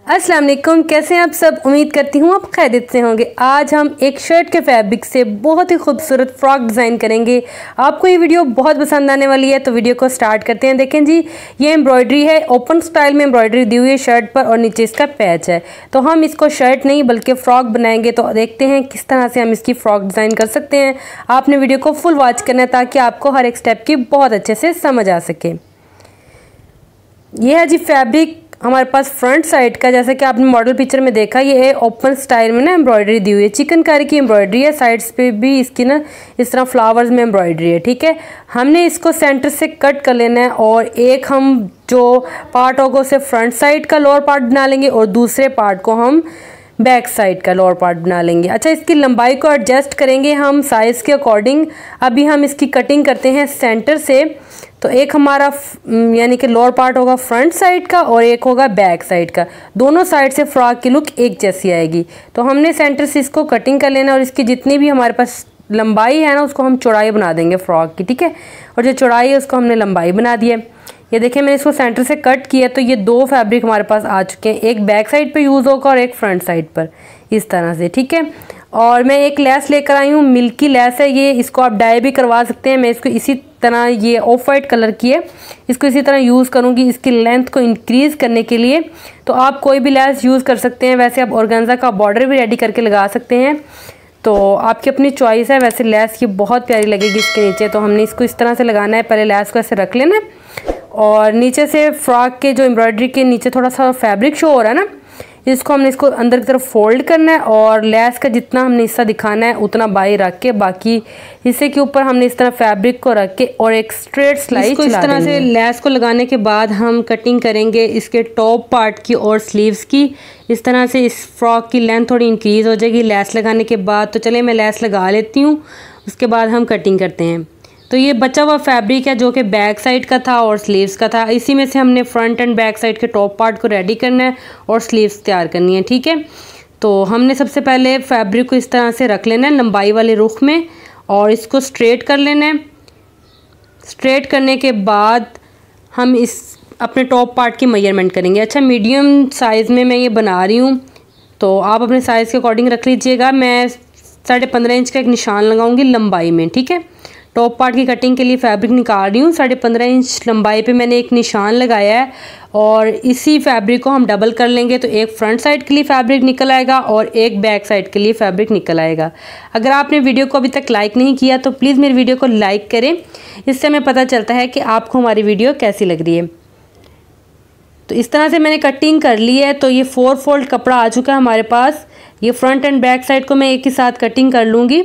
अस्सलाम वालेकुम, कैसे हैं आप सब। उम्मीद करती हूँ आप खैरियत से होंगे। आज हम एक शर्ट के फैब्रिक से बहुत ही खूबसूरत फ्रॉक डिज़ाइन करेंगे। आपको ये वीडियो बहुत पसंद आने वाली है, तो वीडियो को स्टार्ट करते हैं। देखें जी, ये एम्ब्रॉयडरी है, ओपन स्टाइल में एम्ब्रॉयडरी दी हुई है शर्ट पर और नीचे इसका पैच है। तो हम इसको शर्ट नहीं बल्कि फ़्रॉक बनाएंगे। तो देखते हैं किस तरह से हम इसकी फ़्रॉक डिज़ाइन कर सकते हैं। आपने वीडियो को फुल वॉच करना है ताकि आपको हर एक स्टेप की बहुत अच्छे से समझ आ सके। यह है जी फैब्रिक हमारे पास फ्रंट साइड का, जैसा कि आपने मॉडल पिक्चर में देखा। ये है ओपन स्टाइल में ना एम्ब्रॉयडरी दी हुई है, चिकनकारी की एम्ब्रॉयडरी है। साइड्स पे भी इसकी ना इस तरह फ्लावर्स में एम्ब्रॉयडरी है। ठीक है, हमने इसको सेंटर से कट कर लेना है और एक हम जो पार्ट होगा उसे फ्रंट साइड का लोअर पार्ट बना लेंगे और दूसरे पार्ट को हम बैक साइड का लोअर पार्ट बना लेंगे। अच्छा, इसकी लंबाई को एडजस्ट करेंगे हम साइज़ के अकॉर्डिंग। अभी हम इसकी कटिंग करते हैं सेंटर से। तो एक हमारा यानी कि लोअर पार्ट होगा फ्रंट साइड का और एक होगा बैक साइड का। दोनों साइड से फ्रॉक की लुक एक जैसी आएगी। तो हमने सेंटर से इसको कटिंग कर लेना और इसकी जितनी भी हमारे पास लंबाई है ना उसको हम चौड़ाई बना देंगे फ्रॉक की। ठीक है, और जो चौड़ाई है उसको हमने लंबाई बना दी है। ये देखिए मैंने इसको सेंटर से कट किया तो ये दो फैब्रिक हमारे पास आ चुके हैं। एक बैक साइड पे यूज़ होगा और एक फ्रंट साइड पर, इस तरह से। ठीक है, और मैं एक लेस लेकर आई हूँ, मिल्की लेस है ये। इसको आप डाई भी करवा सकते हैं। मैं इसको इसी तरह, ये ऑफ वाइट कलर की है, इसको इसी तरह यूज़ करूँगी इसकी लेंथ को इंक्रीज़ करने के लिए। तो आप कोई भी लेस यूज़ कर सकते हैं। वैसे आप ऑर्गेन्जा का बॉर्डर भी रेडी करके लगा सकते हैं, तो आपकी अपनी चॉइस है। वैसे लेस ये बहुत प्यारी लगेगी इसके नीचे। तो हमने इसको इस तरह से लगाना है। पहले लेस को ऐसे रख लेना है और नीचे से फ्रॉक के जो एम्ब्रॉयडरी के नीचे थोड़ा सा फैब्रिक शो हो रहा है ना, इसको हमने इसको अंदर की तरफ फोल्ड करना है और लेस का जितना हमने हिस्सा दिखाना है उतना बाई रख के बाकी हिस्से के ऊपर हमने इस तरह फैब्रिक को रख के और एक स्ट्रेट स्लाइस इस तरह से लेस को लगाने के बाद हम कटिंग करेंगे इसके टॉप पार्ट की और स्लीव्स की। इस तरह से इस फ्रॉक की लेंथ थोड़ी इंक्रीज़ हो जाएगी लेस लगाने के बाद। तो चलिए मैं लेस लगा लेती हूँ, उसके बाद हम कटिंग करते हैं। तो ये बचा हुआ फैब्रिक है जो कि बैक साइड का था और स्लीव्स का था। इसी में से हमने फ्रंट एंड बैक साइड के टॉप पार्ट को रेडी करना है और स्लीव्स तैयार करनी है। ठीक है, तो हमने सबसे पहले फैब्रिक को इस तरह से रख लेना है लंबाई वाले रुख में और इसको स्ट्रेट कर लेना है। स्ट्रेट करने के बाद हम इस अपने टॉप पार्ट की मेजरमेंट करेंगे। अच्छा, मीडियम साइज़ में मैं ये बना रही हूँ, तो आप अपने साइज़ के अकॉर्डिंग रख लीजिएगा। मैं 15.5 इंच का एक निशान लगाऊंगी लंबाई में। ठीक है, टॉप पार्ट की कटिंग के लिए फैब्रिक निकाल रही हूँ। 15.5 इंच लंबाई पे मैंने एक निशान लगाया है और इसी फैब्रिक को हम डबल कर लेंगे। तो एक फ्रंट साइड के लिए फैब्रिक निकल आएगा और एक बैक साइड के लिए फैब्रिक निकल आएगा। अगर आपने वीडियो को अभी तक लाइक नहीं किया तो प्लीज़ मेरी वीडियो को लाइक करें, इससे हमें पता चलता है कि आपको हमारी वीडियो कैसी लग रही है। तो इस तरह से मैंने कटिंग कर ली है। तो ये 4 फोल्ड कपड़ा आ चुका है हमारे पास। ये फ्रंट एंड बैक साइड को मैं एक ही साथ कटिंग कर लूँगी।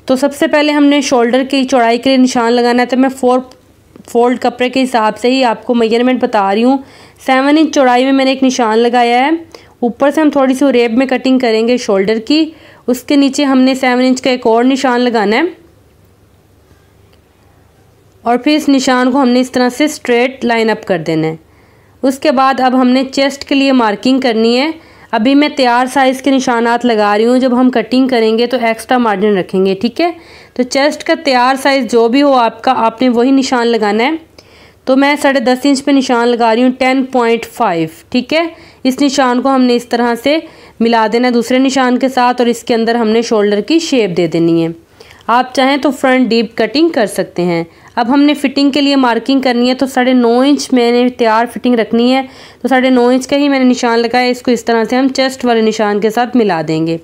तो सबसे पहले हमने शोल्डर की चौड़ाई के लिए निशान लगाना है। तो मैं 4 फोल्ड कपड़े के हिसाब से ही आपको मेजरमेंट बता रही हूँ। 7 इंच चौड़ाई में मैंने एक निशान लगाया है। ऊपर से हम थोड़ी सी रेब में कटिंग करेंगे शोल्डर की। उसके नीचे हमने 7 इंच का एक और निशान लगाना है और फिर इस निशान को हमने इस तरह से स्ट्रेट लाइन अप कर देना है। उसके बाद अब हमने चेस्ट के लिए मार्किंग करनी है। अभी मैं तैयार साइज़ के निशानात लगा रही हूँ, जब हम कटिंग करेंगे तो एक्स्ट्रा मार्जिन रखेंगे। ठीक है, तो चेस्ट का तैयार साइज़ जो भी हो आपका, आपने वही निशान लगाना है। तो मैं 10.5 इंच पे निशान लगा रही हूँ 10.5। ठीक है, इस निशान को हमने इस तरह से मिला देना है दूसरे निशान के साथ और इसके अंदर हमने शोल्डर की शेप दे देनी है। आप चाहें तो फ्रंट डीप कटिंग कर सकते हैं। अब हमने फिटिंग के लिए मार्किंग करनी है। तो 9.5 इंच मैंने तैयार फिटिंग रखनी है। तो 9.5 इंच का ही मैंने निशान लगाया। इसको इस तरह से हम चेस्ट वाले निशान के साथ मिला देंगे।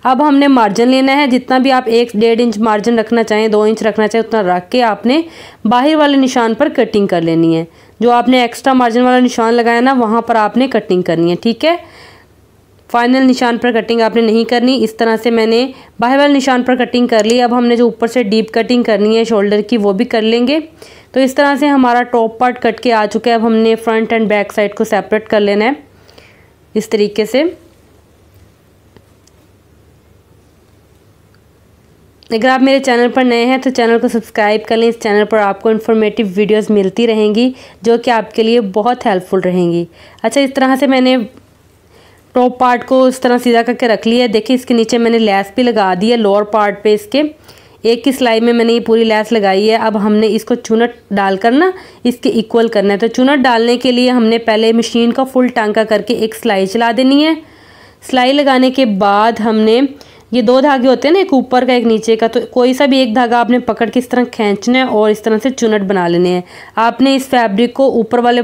अब हमने मार्जिन लेना है, जितना भी आप 1-1.5 इंच मार्जिन रखना चाहें, 2 इंच रखना चाहें, उतना रख के आपने बाहर वाले निशान पर कटिंग कर लेनी है। जो आपने एक्स्ट्रा मार्जिन वाला निशान लगाया ना, वहाँ पर आपने कटिंग करनी है। ठीक है, फाइनल निशान पर कटिंग आपने नहीं करनी। इस तरह से मैंने बाहर वाले निशान पर कटिंग कर ली। अब हमने जो ऊपर से डीप कटिंग करनी है शोल्डर की, वो भी कर लेंगे। तो इस तरह से हमारा टॉप पार्ट कट के आ चुका है। अब हमने फ्रंट एंड बैक साइड को सेपरेट कर लेना है इस तरीके से। अगर आप मेरे चैनल पर नए हैं तो चैनल को सब्सक्राइब कर लें। इस चैनल पर आपको इन्फॉर्मेटिव वीडियोस मिलती रहेंगी जो कि आपके लिए बहुत हेल्पफुल रहेंगी। अच्छा, इस तरह से मैंने टॉप पार्ट को इस तरह सीधा करके रख लिया है। देखिए, इसके नीचे मैंने लेस भी लगा दी है लोअर पार्ट पे इसके। एक की सिलाई में मैंने ये पूरी लैस लगाई है। अब हमने इसको चुनट डालकर ना इसके इक्वल करना है। तो चुनट डालने के लिए हमने पहले मशीन का फुल टांका करके एक सिलाई चला देनी है। सिलाई लगाने के बाद हमने ये 2 धागे होते हैं ना, एक ऊपर का एक नीचे का, तो कोई सा भी एक धागा आपने पकड़ के इस तरह खींचना है और इस तरह से चुनट बना लेने हैं। आपने इस फैब्रिक को ऊपर वाले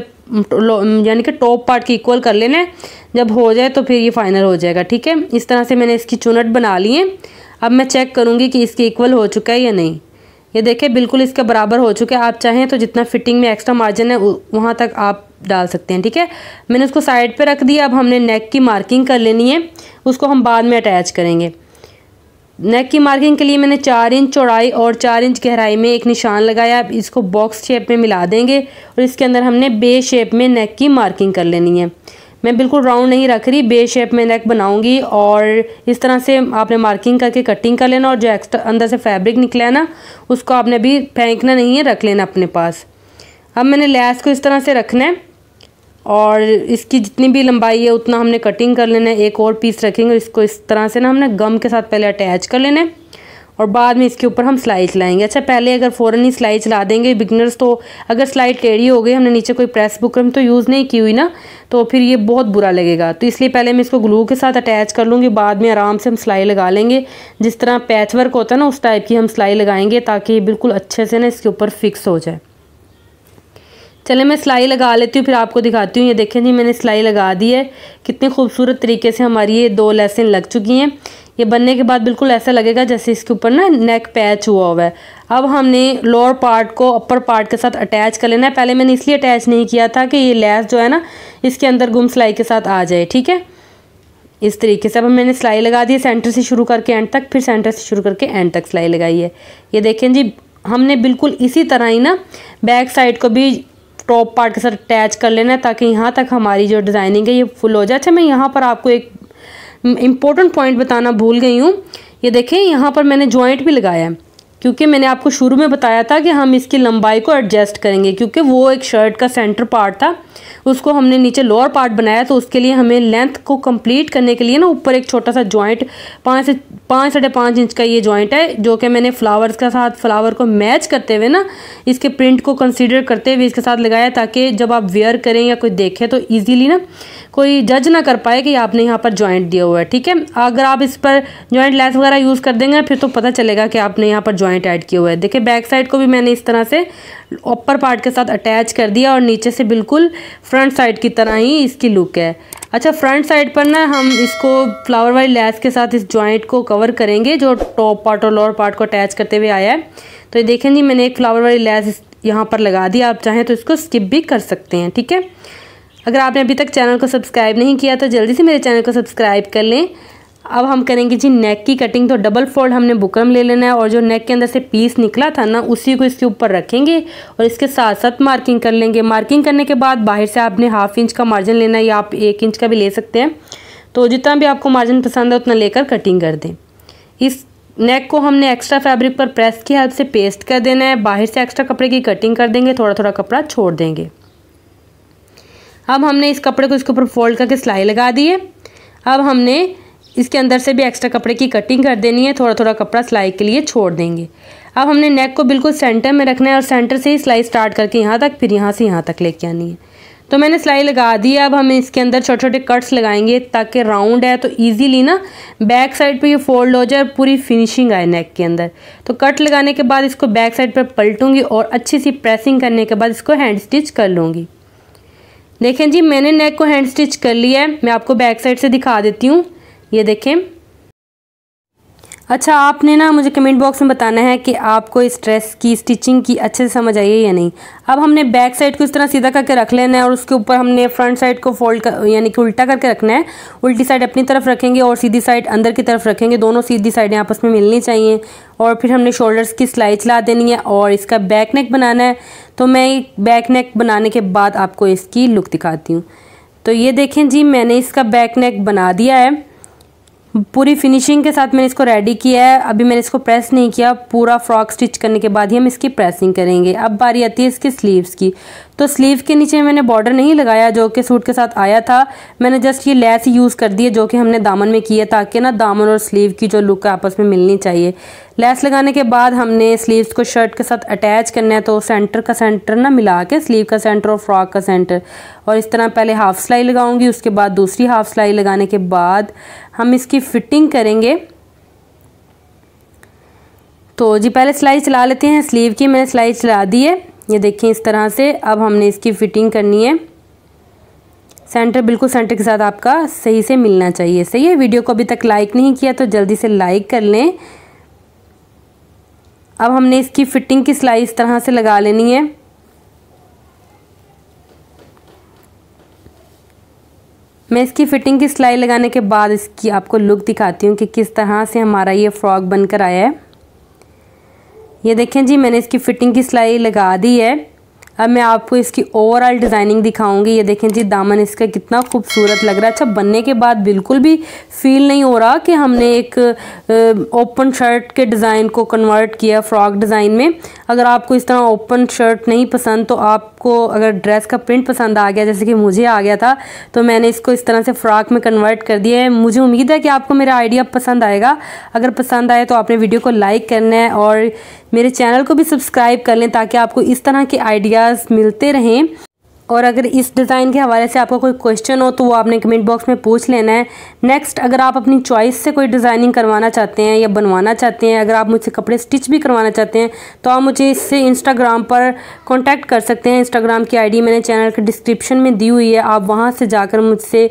यानी कि टॉप पार्ट के इक्वल कर लेना है। जब हो जाए तो फिर ये फाइनल हो जाएगा। ठीक है, इस तरह से मैंने इसकी चुनट बना ली है। अब मैं चेक करूँगी कि इसके इक्वल हो चुका है या नहीं। ये देखिए बिल्कुल इसके बराबर हो चुका है। आप चाहें तो जितना फिटिंग में एक्स्ट्रा मार्जिन है वहाँ तक आप डाल सकते हैं। ठीक है, मैंने उसको साइड पे रख दिया। अब हमने नेक की मार्किंग कर लेनी है, उसको हम बाद में अटैच करेंगे। नेक की मार्किंग के लिए मैंने 4 इंच चौड़ाई और 4 इंच गहराई में एक निशान लगाया। अब इसको बॉक्स शेप में मिला देंगे और इसके अंदर हमने बे शेप में नेक की मार्किंग कर लेनी है। मैं बिल्कुल राउंड नहीं रख रही, बे शेप में नेक बनाऊंगी और इस तरह से आपने मार्किंग करके कटिंग कर लेना। और जो एक्स्ट्रा अंदर से फैब्रिक निकला है ना, उसको आपने अभी फेंकना नहीं है, रख लेना अपने पास। अब मैंने लैस को इस तरह से रखना है और इसकी जितनी भी लंबाई है उतना हमने कटिंग कर लेना है। एक और पीस रखेंगे, इसको इस तरह से ना हमने गम के साथ पहले अटैच कर लेना है और बाद में इसके ऊपर हम सिलाई चलाएंगे। अच्छा, पहले अगर फ़ौरन ही सिलाई चला देंगे बिगनर्स, तो अगर सिलाई टेढ़ी हो गई, हमने नीचे कोई प्रेस बुकरम तो यूज़ नहीं की हुई ना, तो फिर ये बहुत बुरा लगेगा। तो इसलिए पहले मैं इसको ग्लू के साथ अटैच कर लूँगी, बाद में आराम से हम सिलाई लगा लेंगे। जिस तरह पैच वर्क होता है ना, उस टाइप की हम सिलाई लगाएंगे ताकि ये बिल्कुल अच्छे से ना इसके ऊपर फिक्स हो जाए। चले मैं सिलाई लगा लेती हूँ, फिर आपको दिखाती हूँ। ये देखें जी, मैंने सिलाई लगा दी है। कितने खूबसूरत तरीके से हमारी ये 2 लेसें लग चुकी हैं। ये बनने के बाद बिल्कुल ऐसा लगेगा जैसे इसके ऊपर ना नेक पैच हुआ है। अब हमने लोअर पार्ट को अपर पार्ट के साथ अटैच कर लेना है। पहले मैंने इसलिए अटैच नहीं किया था कि ये लेस जो है ना इसके अंदर गुम सिलाई के साथ आ जाए। ठीक है, इस तरीके से अब मैंने सिलाई लगा दी है, सेंटर से शुरू करके एंड तक, फिर सेंटर से शुरू करके एंड तक सिलाई लगाई है। ये देखें जी, हमने बिल्कुल इसी तरह ही ना बैक साइड को भी टॉप पार्ट के साथ अटैच कर लेना है ताकि यहाँ तक हमारी जो डिज़ाइनिंग है ये फुल हो जाए। अच्छा, मैं यहाँ पर आपको एक इम्पोर्टेंट पॉइंट बताना भूल गई हूँ। ये देखें, यहाँ पर मैंने जॉइंट भी लगाया है क्योंकि मैंने आपको शुरू में बताया था कि हम इसकी लंबाई को एडजस्ट करेंगे, क्योंकि वो एक शर्ट का सेंटर पार्ट था, उसको हमने नीचे लोअर पार्ट बनाया, तो उसके लिए हमें लेंथ को कंप्लीट करने के लिए ना ऊपर एक छोटा सा जॉइंट 5 से 5.5 इंच का ये जॉइंट है, जो कि मैंने फ्लावर्स के साथ फ्लावर को मैच करते हुए ना इसके प्रिंट को कंसीडर करते हुए इसके साथ लगाया, ताकि जब आप वेयर करें या कोई देखे तो ईजीली ना कोई जज ना कर पाए कि आपने यहाँ पर जॉइंट दिया हुआ है। ठीक है, अगर आप इस पर जॉइंट लेस वगैरह यूज़ कर देंगे फिर तो पता चलेगा कि आपने यहाँ पर जॉइंट ऐड किया हुआ है। देखिए, बैक साइड को भी मैंने इस तरह से अपर पार्ट के साथ अटैच कर दिया और नीचे से बिल्कुल फ्रंट साइड की तरह ही इसकी लुक है। अच्छा, फ्रंट साइड पर ना हम इसको फ्लावर वाली लेस के साथ इस जॉइंट को कवर करेंगे जो टॉप पार्ट और लोअर पार्ट को अटैच करते हुए आया है। तो ये देखें जी, मैंने एक फ्लावर वाली लेस यहाँ पर लगा दी। आप चाहें तो इसको स्किप भी कर सकते हैं। ठीक है, अगर आपने अभी तक चैनल को सब्सक्राइब नहीं किया तो जल्दी से मेरे चैनल को सब्सक्राइब कर लें। अब हम करेंगे जी नेक की कटिंग। तो डबल फोल्ड हमने बुकरम ले लेना है और जो नेक के अंदर से पीस निकला था ना उसी को इसके ऊपर रखेंगे और इसके साथ साथ मार्किंग कर लेंगे। मार्किंग करने के बाद बाहर से आपने 1/2 इंच का मार्जिन लेना है या आप 1 इंच का भी ले सकते हैं। तो जितना भी आपको मार्जिन पसंद है उतना लेकर कटिंग कर दें। इस नेक को हमने एक्स्ट्रा फैब्रिक पर प्रेस की हेल्प से पेस्ट कर देना है। बाहर से एक्स्ट्रा कपड़े की कटिंग कर देंगे, थोड़ा थोड़ा कपड़ा छोड़ देंगे। अब हमने इस कपड़े को इसके ऊपर फोल्ड करके सिलाई लगा दी है। अब हमने इसके अंदर से भी एक्स्ट्रा कपड़े की कटिंग कर देनी है, थोड़ा थोड़ा कपड़ा सिलाई के लिए छोड़ देंगे। अब हमने नेक को बिल्कुल सेंटर में रखना है और सेंटर से ही सिलाई स्टार्ट करके यहाँ तक, फिर यहाँ से यहाँ तक लेके आनी है। तो मैंने सिलाई लगा दी है। अब हम इसके अंदर छोटे छोटे कट्स लगाएंगे ताकि राउंड है तो ईजीली ना बैक साइड पे ये फोल्ड हो जाए, पूरी फिनिशिंग आए नेक के अंदर। तो कट लगाने के बाद इसको बैक साइड पर पलटूंगी और अच्छी सी प्रेसिंग करने के बाद इसको हैंड स्टिच कर लूँगी। देखें जी, मैंने नेक को हैंड स्टिच कर लिया है। मैं आपको बैक साइड से दिखा देती हूँ। ये देखें। अच्छा, आपने ना मुझे कमेंट बॉक्स में बताना है कि आपको इस ड्रेस की स्टिचिंग की अच्छे से समझ आई है या नहीं। अब हमने बैक साइड को इस तरह सीधा करके रख लेना है और उसके ऊपर हमने फ्रंट साइड को फोल्ड यानी कि उल्टा करके रखना है। उल्टी साइड अपनी तरफ रखेंगे और सीधी साइड अंदर की तरफ रखेंगे। दोनों सीधी साइडें आपस में मिलनी चाहिए। और फिर हमने शोल्डर्स की सिलाई चला देनी है और इसका बैक नेक बनाना है। तो मैं बैक नेक बनाने के बाद आपको इसकी लुक दिखाती हूँ। तो ये देखें जी, मैंने इसका बैक नेक बना दिया है। पूरी फिनिशिंग के साथ मैंने इसको रेडी किया है। अभी मैंने इसको प्रेस नहीं किया। पूरा फ्रॉक स्टिच करने के बाद ही हम इसकी प्रेसिंग करेंगे। अब बारी आती है इसकी स्लीव्स की। तो स्लीव के नीचे मैंने बॉर्डर नहीं लगाया जो कि सूट के साथ आया था, मैंने जस्ट ये लेस यूज़ कर दी है जो कि हमने दामन में की है, ताकि ना दामन और स्लीव की जो लुक है आपस में मिलनी चाहिए। लेस लगाने के बाद हमने स्लीव्स को शर्ट के साथ अटैच करना है, तो सेंटर का सेंटर ना मिला के स्लीव का सेंटर और फ्रॉक का सेंटर, और इस तरह पहले हाफ सिलाई लगाऊंगी, उसके बाद दूसरी हाफ सिलाई लगाने के बाद हम इसकी फिटिंग करेंगे। तो जी पहले सिलाई चला लेते हैं स्लीव की। मैंने सिलाई चला दी है, ये देखें इस तरह से। अब हमने इसकी फिटिंग करनी है। सेंटर बिल्कुल सेंटर के साथ आपका सही से मिलना चाहिए। सही है। वीडियो को अभी तक लाइक नहीं किया तो जल्दी से लाइक कर लें। अब हमने इसकी फिटिंग की सिलाई इस तरह से लगा लेनी है। मैं इसकी फिटिंग की सिलाई लगाने के बाद इसकी आपको लुक दिखाती हूँ कि किस तरह से हमारा ये फ्रॉक बनकर आया है। ये देखें जी, मैंने इसकी फिटिंग की सिलाई लगा दी है। अब मैं आपको इसकी ओवरऑल डिज़ाइनिंग दिखाऊंगी। ये देखें जी, दामन इसका कितना खूबसूरत लग रहा है। अच्छा, बनने के बाद बिल्कुल भी फील नहीं हो रहा कि हमने एक ओपन शर्ट के डिज़ाइन को कन्वर्ट किया फ्रॉक डिज़ाइन में। अगर आपको इस तरह ओपन शर्ट नहीं पसंद, तो आपको अगर ड्रेस का प्रिंट पसंद आ गया, जैसे कि मुझे आ गया था, तो मैंने इसको इस तरह से फ्रॉक में कन्वर्ट कर दिया है। मुझे उम्मीद है कि आपको मेरा आइडिया पसंद आएगा। अगर पसंद आए तो आपने वीडियो को लाइक करना है और मेरे चैनल को भी सब्सक्राइब कर लें, ताकि आपको इस तरह के आइडियाज़ मिलते रहें। और अगर इस डिज़ाइन के हवाले से आपका कोई क्वेश्चन हो तो वो आपने कमेंट बॉक्स में पूछ लेना है। नेक्स्ट, अगर आप अपनी चॉइस से कोई डिज़ाइनिंग करवाना चाहते हैं या बनवाना चाहते हैं, अगर आप मुझसे कपड़े स्टिच भी करवाना चाहते हैं, तो आप मुझे इससे इंस्टाग्राम पर कांटेक्ट कर सकते हैं। इंस्टाग्राम की आईडी मैंने चैनल के डिस्क्रिप्शन में दी हुई है, आप वहाँ से जाकर मुझसे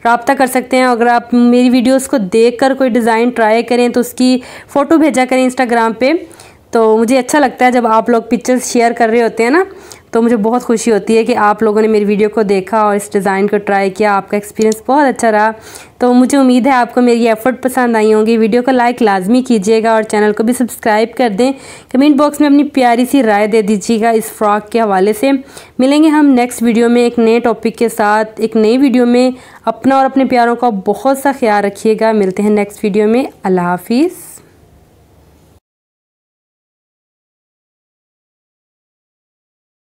रब्ता कर सकते हैं। अगर आप मेरी वीडियोज़ को देख कर कोई डिज़ाइन ट्राई करें तो उसकी फ़ोटो भेजा करें इंस्टाग्राम पर। तो मुझे अच्छा लगता है जब आप लोग पिक्चर्स शेयर कर रहे होते हैं ना, तो मुझे बहुत खुशी होती है कि आप लोगों ने मेरी वीडियो को देखा और इस डिज़ाइन को ट्राई किया, आपका एक्सपीरियंस बहुत अच्छा रहा। तो मुझे उम्मीद है आपको मेरी एफ़र्ट पसंद आई होंगी। वीडियो को लाइक लाजमी कीजिएगा और चैनल को भी सब्सक्राइब कर दें। कमेंट बॉक्स में अपनी प्यारी सी राय दे दीजिएगा इस फ्रॉक के हवाले से। मिलेंगे हम नेक्स्ट वीडियो में एक नए टॉपिक के साथ, एक नई वीडियो में। अपना और अपने प्यारों का बहुत सा ख्याल रखिएगा। मिलते हैं नेक्स्ट वीडियो में। अल्लाह हाफिज़।